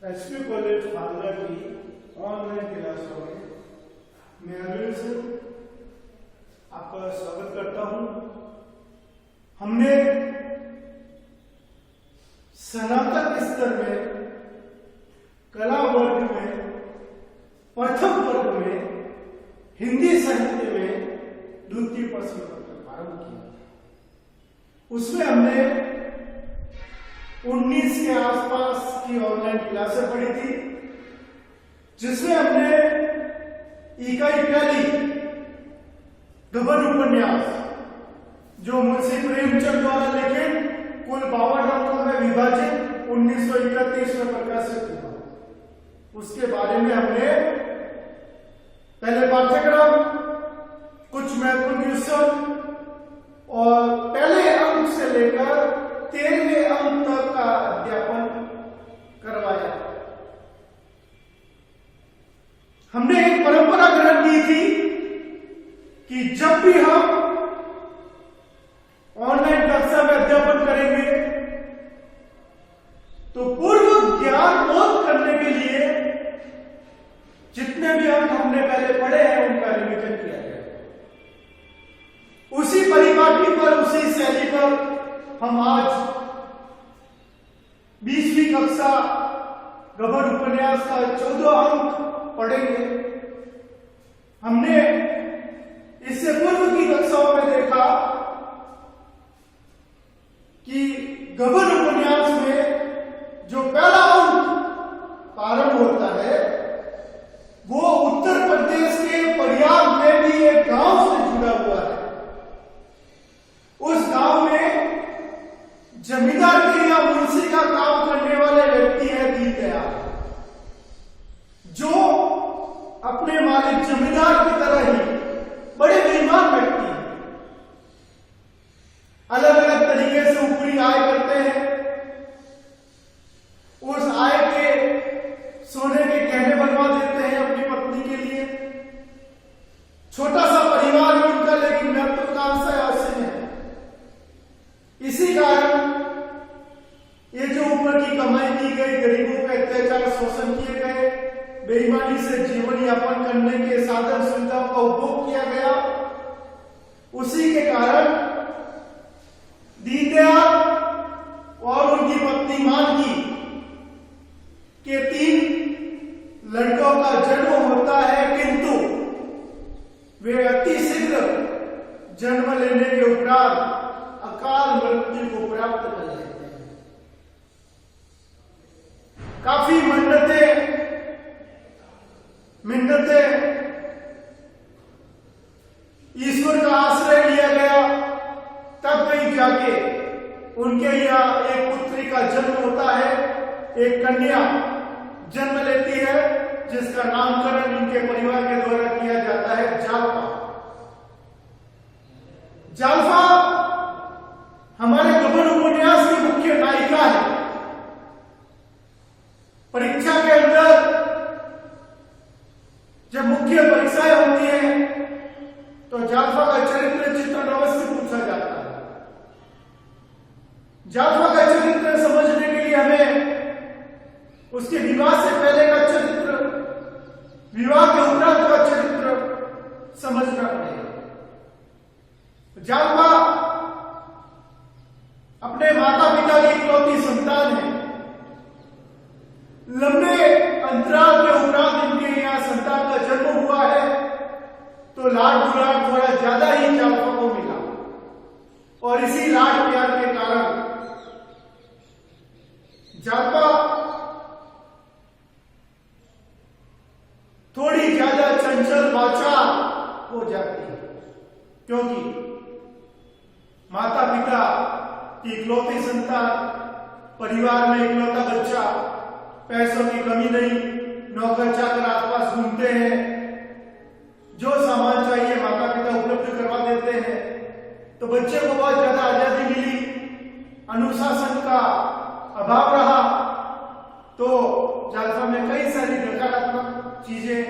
HP college Falna की online क्लासों में मैं अरविंद सिंह आपका स्वागत करता हूं। हमने स्नातक स्तर में कला वर्ग में प्रथम वर्ग में हिंदी साहित्य में द्वितीय प्रश्न पत्र प्रारंभ किया। उसमें हमने 19 के आसपास की ऑनलाइन क्लासें पढ़ी थी, जिसमें हमने इकाई पहली गबन उपन्यास जो मुंशी प्रेमचंद द्वारा लिखित कुल 52 अंकों में विभाजित 1931 में प्रकाशित हुआ, उसके बारे में हमने पहले पाठ्यक्रम, कुछ महत्वपूर्ण क्वेश्चन और पहले अंक से लेकर 13वें अंक तक का अध्यापन करवाया। हमने एक परंपरा ग्रहण की थी कि जब भी हम ऑनलाइन कक्षा में अध्यापन करेंगे तो पूर्व ज्ञान बोध करने के लिए जितने भी अंक हमने पहले पढ़े हैं उनका रिवीजन किया जाए। उसी परिपाटी पर, उसी शैली पर हम आज 20वीं कक्षा गबन उपन्यास का 14 अंक पढ़ेंगे। हमने इससे पूर्व की कक्षाओं में देखा कि गबन उपन्यास में जो पहला अंक प्रारंभ होता है वो उत्तर प्रदेश के प्रयाग में भी एक गांव से जुड़ा हुआ है। उस गांव में जमींदार के या मुंशी का काम करने वाले व्यक्ति है दीनदयाल, जो अपने मालिक जमींदार की तरह ही बड़े बेईमान व्यक्ति हैं। अलग अलग तरीके से ऊपरी आय करते हैं। उस आय के सोने के गहने बनवा देते हैं अपनी पत्नी के लिए। छोटा सा परिवार है उनका, लेकिन महत्वाकांक्षा अवश्य है। इसी कारण ये जो ऊपर की कमाई की गई, गरीबों का अत्याचार शोषण किए गए, बेईमानी से जीवन यापन करने के साधन सुविधाओं का उपभोग किया गया, उसी के कारण दीनदयाल और उनकी पत्नी मानकी के 3 लड़कों का जन्म होता है, किंतु वे अति शीघ्र जन्म लेने के उपरांत अकाल मृत्यु को प्राप्त कर लेते हैं। काफी मिन्नतें ईश्वर का आश्रय लिया गया, तब कहीं जाके उनके यहाँ एक पुत्री का जन्म होता है। एक कन्या जन्म लेती है जिसका नामकरण इनके परिवार के द्वारा किया जाता है जालपा। जालपा हमारे गबन उपन्यास की मुख्य नायिका है। परीक्षा के अंदर जब मुख्य परीक्षाएं होती हैं तो जालपा का चरित्र चित्रण अवश्य पूछा जाता है। जालपा का चरित्र समझने के लिए हमें उसके विवाह से पहले का चरित्र, विवाह के उपरांत का चरित्र समझना पड़ेगा। जालपा अपने माता पिता की इकलौती संतान है। लंबे अंतराल के उपरांत इनके यहाँ संतान का जन्म हुआ है, तो लाड दुलार थोड़ा ज्यादा ही जालपा को मिला, और इसी लाड प्यार के कारण जालपा थोड़ी ज्यादा चंचल वाचा हो जाती है, क्योंकि माता पिता की इकलौती संतान, परिवार में इकलौता बच्चा, पैसों की कमी नहीं, नौकर चाकर आसपास घूमते हैं, जो सामान चाहिए माता पिता उपलब्ध करवा देते हैं। तो बच्चे को बहुत ज्यादा आजादी मिली, अनुशासन का अभाव रहा, तो जालपा में कई सारी नकारात्मक चीजें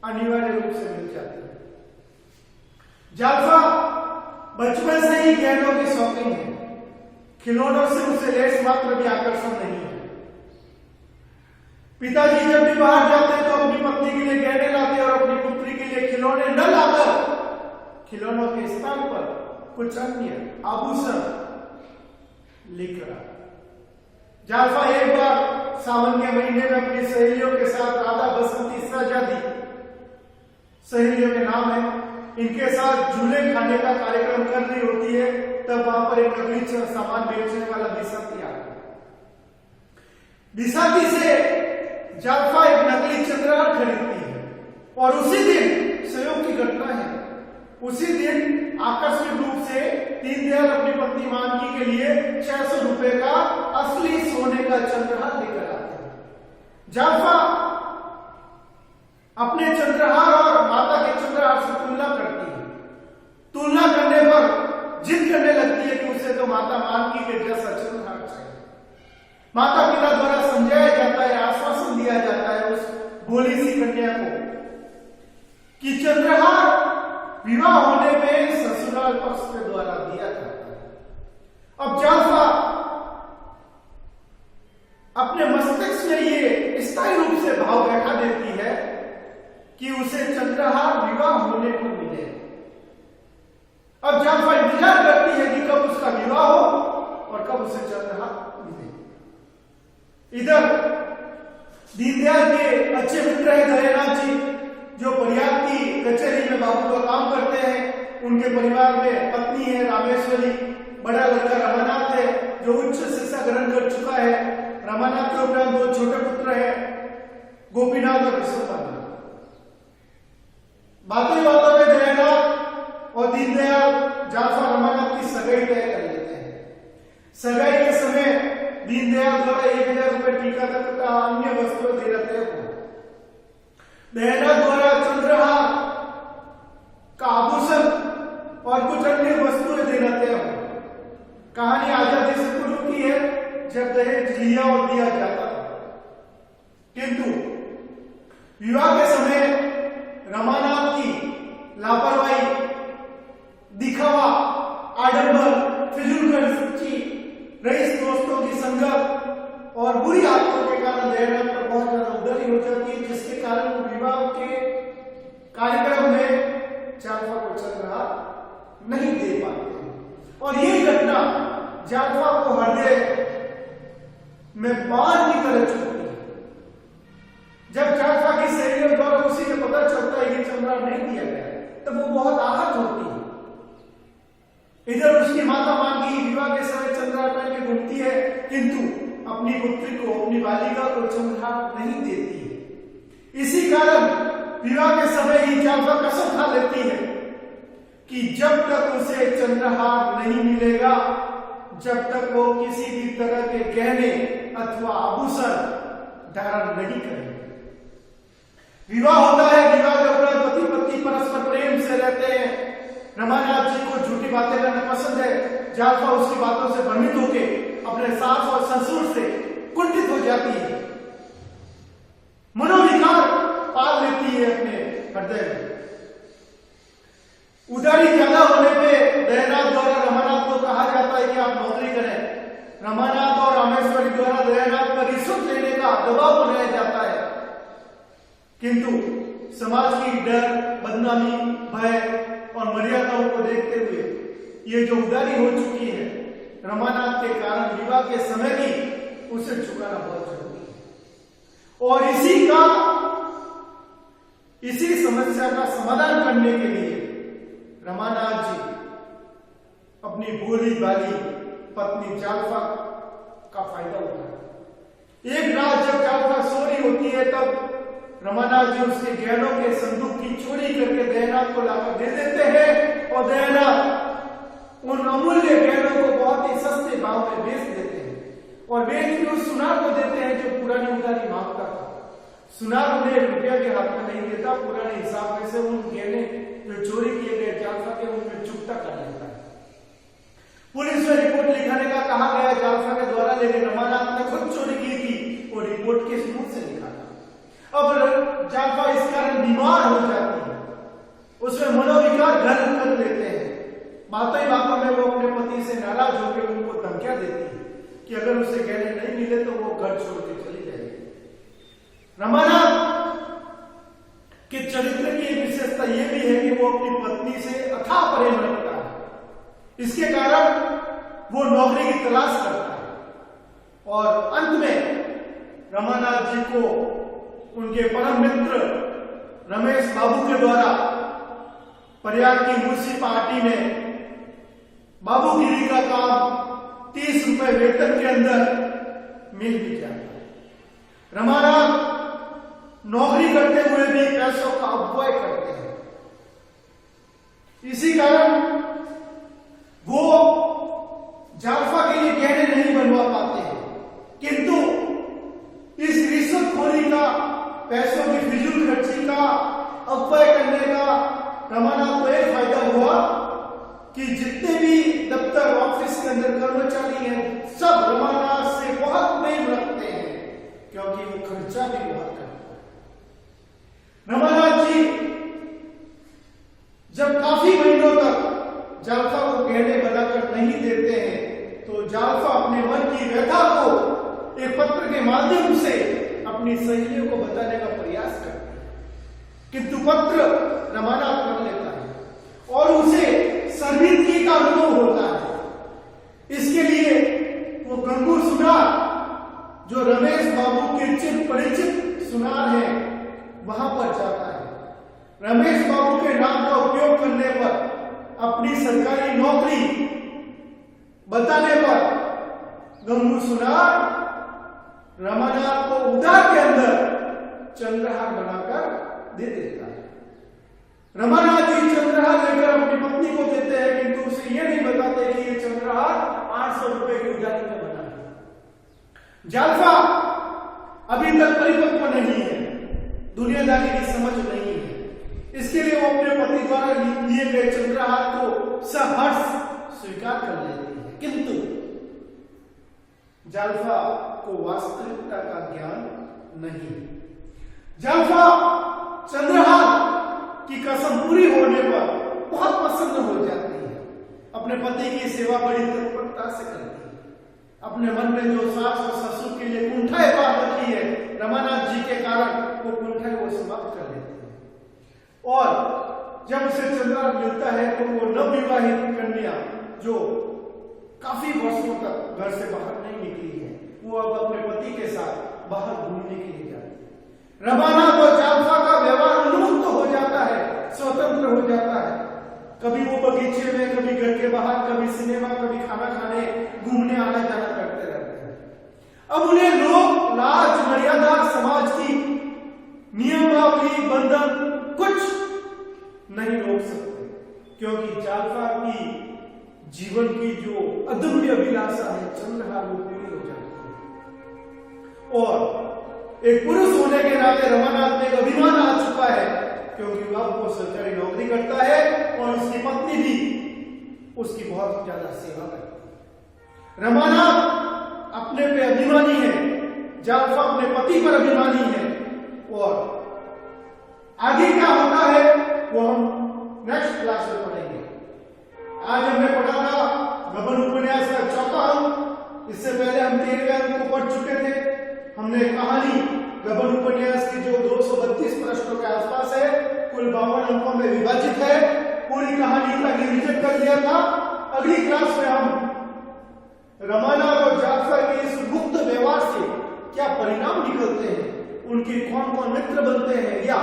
अनिवार्य रूप से मिल जाती है। जालपा बचपन से ही गहनों की शौकीन है। खिलौनों से उसे लेस मात्र भी आकर्षण नहीं है। पिताजी जब भी बाहर जाते हैं तो अपनी पत्नी के लिए गहने लाते और अपनी पुत्री के लिए खिलौने न लाकर खिलौनों के स्थान पर कुछ अन्य आभूषण लेकर आते। जालपा एक बार सावन के महीने में अपनी सहेलियों के साथ राधा बसंती सहजादी सहेलियों के नाम है, इनके साथ झूले खाने का कार्यक्रम कर रही होती है, तब वहां पर एक नकली सामान बेचने वाला बिसाती आता है। बिसाती से जालपा एक नकली चंद्रहार खरीदती है और उसी दिन संयोग की घटना है, उसी दिन आकस्मिक रूप से दीनदयाल अपनी पत्नी मानकी के लिए 600 रुपए का असली सोने का चंद्रहार लेकर आते हैं। जालपा अपने चंद्रहार और माता के चंद्रहार से तुलना करती है। तुलना करने पर जिद करने लगती है कि उसे तो माता मानकी के जैसा चंद्रहार चाहिए। माता पिता द्वारा समझाया जाता है, आश्वासन दिया जाता है उस भोली सी कन्या को कि चंद्रहार विवाह होने में ससुराल पक्ष के द्वारा दिया जाता है। अब जालपा अपने मस्तिष्क में ये स्थायी रूप से भाव बैठा देती है कि उसे चंद्रहार विवाह होने को मिले। अब जालपा इंतजार करती है कि कब उसका विवाह हो और कब उसे चंद्रहार मिले। इधर दीनदयाल के अच्छे मित्र है दयानाथ जी, जो प्रयाग की कचहरी में बाबू का काम करते हैं। उनके परिवार में पत्नी है रामेश्वरी, बड़ा लड़का रमानाथ है जो उच्च शिक्षा ग्रहण कर चुका है। रमानाथ के उपरांत दो छोटे पुत्र हैं, गोपीनाथ और विश्वनाथ। बातों बातों में दयानाथ और दीनदयाल जालपा रमानाथ की सगाई तय कर लेते हैं। सगाई के समय दीनदयाल द्वारा 1000 रुपए टीका तक का अन्य वस्तुएं दे रहे हो। दयानाथ द्वारा चंद्रहार का आभूषण और कुछ अन्य वस्तुएं देना तय हो। कहानी आजादी से शुरू की है जब दहेज लिया और दिया जाता था, किंतु विवाह के समय रमानाथ की लापरवाही, दिखावा, आडंबर, फिजूलखर्ची, रईस दोस्तों की संगत और बुरी आदतों के कारण दयानाथ पर बहुत ज्यादा उधरी हो जाती है, जिसके कारण विवाह के कार्यक्रम में जालपा को चंद्रहार नहीं दे पाते। और ये घटना जालपा को हृदय में बाण की तरह चुभती है। जब जालपा की सहेलियों द्वारा उसी को पता चलता है कि चंद्रहार नहीं दिया गया, तब वो बहुत आहत होती है। इधर उसकी माता मानकी विवाह के समय चंद्रहार पहन के घूमती है, किंतु अपनी पुत्री को, अपनी बालिका को चंद्रहार नहीं देती है। इसी कारण विवाह के समय ही जालपा कसम खा लेती है कि जब तक उसे चंद्रहार नहीं मिलेगा, जब तक वो किसी भी तरह के गहने अथवा आभूषण धारण नहीं करेंगे। विवाह होता है, विवाह के उपरांत पति पत्नी परस्पर प्रेम से रहते हैं। रमानाथ जी को झूठी बातें करना पसंद है। जालपा उसकी बातों से भ्रमित होकर अपने सास और ससुर से कुंठित हो जाती है, मनोविकार पाल लेती है अपने हृदय में। उदारी ज्यादा होने पे दयानाथ द्वारा रमानाथ को कहा जाता है कि आप नौकरी करें। रमानाथ और रामेश्वरी द्वारा दयानाथ पर रिश्वत लेने का दबाव बनाया जाता है, किंतु समाज की डर, बदनामी, भय और मर्यादाओं को देखते हुए ये जो उदारी हो चुकी है रमानाथ के कारण, विवाह के समय भी उसे चुकाना बहुत जरूरी है। और इसी समस्या का समाधान करने के लिए रमानाथ जी अपनी भोली भाली पत्नी जालपा का फायदा उठाते। एक रात जब जालपा सो रही होती है, तब रमानाथ जी उसके गहनों के संदूक की चोरी करके दयानाथ को लाकर दे देते हैं और दयानाथ उन अमूल्य गहनों को बहुत ही सस्ते भाव में बेच देते हैं और बेच के उस सुनार को देते हैं जो पुरानी उधारी मांगता था। सुनार उन्हें रुपया के हाथ में नहीं देता, पुराने हिसाब में से उन गहने जो चोरी किए गए जालपा के उनमें चुकता कर लेता है। पुलिस में रिपोर्ट लिखाने का कहा गया जालपा के द्वारा, लेकिन रमानाथ ने खुद चोरी की थी और रिपोर्ट के सबूत से लिखा था। अब जालपा इस कारण बीमार हो जाती है, उसमें मनोविकार घर कर लेते हैं। बातों ही बातों में वो अपने पति से नाराज होकर उनको धमकियां देती है कि अगर उसे गहने नहीं मिले तो वो घर छोड़ के चली जाएगी। रमानाथ के चरित्र की एक विशेषता यह भी है कि वो अपनी पत्नी से अथाह प्रेम रखता है। इसके कारण वो नौकरी की तलाश करता है और अंत में रमानाथ जी को उनके परम मित्र रमेश बाबू के द्वारा प्रयाग की म्युनिसिपालिटी में बाबूगिरी का काम 30 रुपए वेतन के अंदर मिल भी जाता है। रमानाथ नौकरी करते हुए भी पैसों का अपव्यय करते हैं। इसी कारण वो जालफा के लिए गहने नहीं बनवा पाते हैं, किंतु इस रिश्वतखोरी का, पैसों की फिजूल खर्ची का, अपव्यय करने का रमानाथ को एक फायदा हुआ कि जितने भी दफ्तर ऑफिस के अंदर कर्मचारी हैं सब रमानाथ से बहुत प्रेम रखते हैं, क्योंकि वो खर्चा भी बहुत करते हैं। रमानाथ जी जब काफी महीनों तक जालफा को गहने बनाकर नहीं देते हैं तो जालफा अपने मन की व्यथा को एक पत्र के माध्यम से अपनी सहेलियों को बताने का प्रयास करते हैं, किंतु पत्र रमानाथ पढ़ लेता है और उसे शर्मिंदगी का अनुभव होता है। इसके लिए वो गंगू सुनार, जो रमेश बाबू के चिर परिचित सुनार है, वहां पर जाता है। रमेश बाबू के नाम का उपयोग करने पर, अपनी सरकारी नौकरी बताने पर गंगू सुनार रमानाथ को उधार के अंदर चंद्रहार बनाकर दे देता है। रमानाथ जी चंद्रहार लेकर अपनी पत्नी को देते हैं, किंतु उसे यह नहीं बताते कि यह चंद्रहार 800 रुपए की उधारी में बना है। जालफा अभी तक परिपक्व नहीं है, दुनियादारी की समझ नहीं है, इसके लिए वो अपने पति द्वारा दिए गए चंद्रहार को सहर्ष स्वीकार कर लेती है, किंतु जालफा को वास्तविकता का ज्ञान नहीं। जालफा चंद्रहार की कसम पूरी होने पर बहुत प्रसन्न हो जाती है, अपने पति की सेवा बड़ी तत्परता से करती है। अपने मन में जो सास और ससुर के लिए कुंठाएं बांध रखी है, रमानाथ जी के कारण वो कुंठाएं वो समाप्त कर लेते हैं। और जब उसे चंद्रहार मिलता है तो वो नवविवाहित कन्या, जो काफी वर्षों तक घर से बाहर नहीं निकली है, वो अब अपने पति के साथ बाहर घूमने के लिए जाती है। रमानाथ और जालफा का व्यवहार उन्मुक्त हो जाता है, स्वतंत्र हो जाता है। कभी वो बगीचे में, कभी घर के बाहर, कभी सिनेमा, कभी खाना खाने, घूमने आना जाना करते रहते हैं। अब उन्हें लोग लाज मर्यादा, समाज की नियमावली, बंधन कुछ नहीं रोक सकते, क्योंकि जालफा की जीवन की जो अदम्य अभिलाषा है, चंद्रहार, वो पूरी हो जाती है। और एक पुरुष होने के नाते रमानाथ में एक अभिमान आ चुका है, क्योंकि अब वो सरकारी नौकरी करता है और उसकी पत्नी भी उसकी बहुत ज्यादा सेवा करती है। रमानाथ अपने पे अभिमानी है, जालफा अपने पति पर अभिमानी है। और आगे क्या होता है वो हम नेक्स्ट क्लास में पढ़ेंगे। आज हमने पढ़ा था गबन उपन्यास का चौथा अंक। इससे पहले हम 13वें अंक को पढ़ चुके थे। हमने कहानी गबन उपन्यास की जो 232 प्रश्नों के आसपास है, कुल 52 अंकों में विभाजित है, पूरी कहानी का रिवीजन कर लिया था। अगली क्लास में हम रमानाथ और जालफा के इस मुक्त व्यवहार से क्या परिणाम निकलते हैं, उनके कौन कौन मित्र बनते हैं, या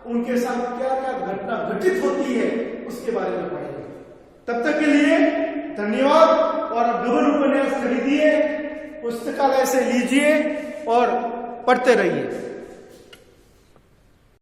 उनके साथ क्या क्या घटना घटित होती है, उसके बारे में पढ़ेंगे। तब तक के लिए धन्यवाद। और गबन उपन्यास खरीदिए, पुस्तकालय से लीजिए और पढ़ते रहिए।